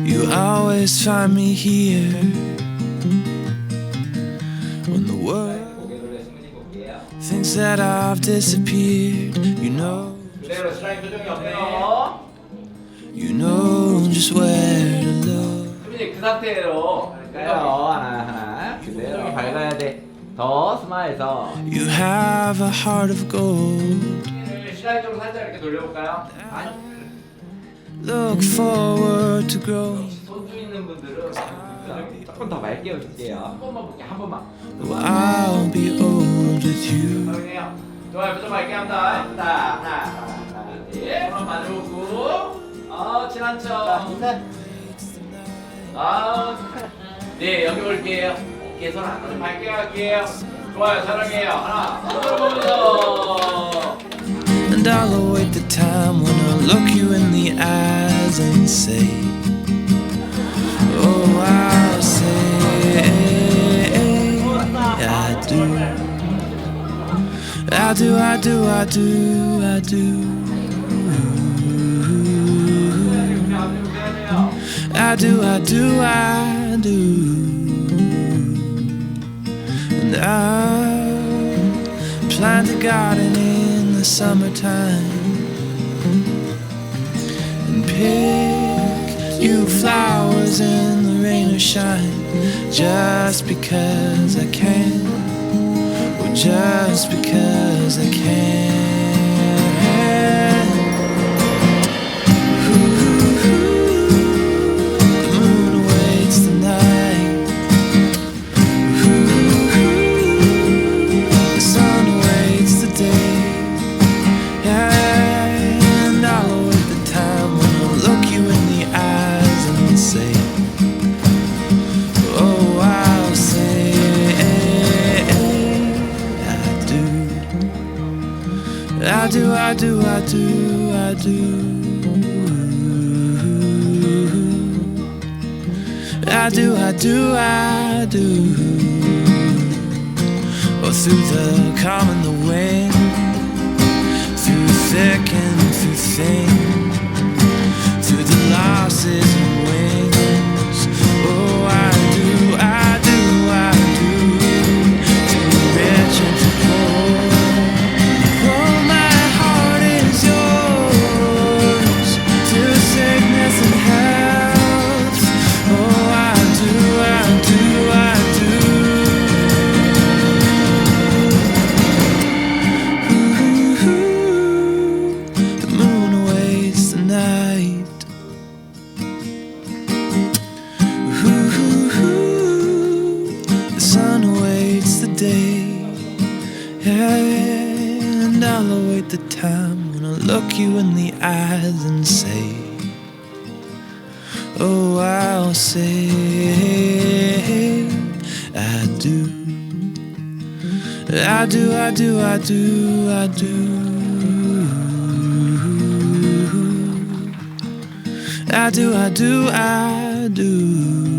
You always find me here when the world thinks that I've disappeared. You know just where to look. 그 상태로 할까요? 하나 그대로 밝아야 돼. 더 스마일해서 You have a heart of gold. 시라이 좀 살짝 이렇게 돌려볼까요? Look forward to growing. 손주 있는 분들은 조금 더 맑게 해줄게요. 한 번만 볼게요. 한 번만. I'll be old with you. 좋아요. 좋아요. 좀 맑게 합니다. 하나, 네. 한번 만들고. 친한 척. 네, 여기 올게요. 어깨선 좀 밝게 할게요. 좋아요. 사랑해요. 하나, 손으로 보면서. And I'll await the time when I'll look you in the eyes and say, oh, I'll say, I do. I do, I do, I do, I do. I do, I do, I do. And I plant a garden in the summertime and pick you flowers in the rain or shine, just because I can, or just because I can. I do, I do, I do, I do. I do, I do, I do. Oh, through the calm and the wind, through thick and through thin, through the losses and wins. Oh, I do, I do, I do. Through rich and through poor. And I'll await the time when I'll look you in the eyes and say, oh, I'll say, I do. I do, I do, I do, I do. I do, I do, I do.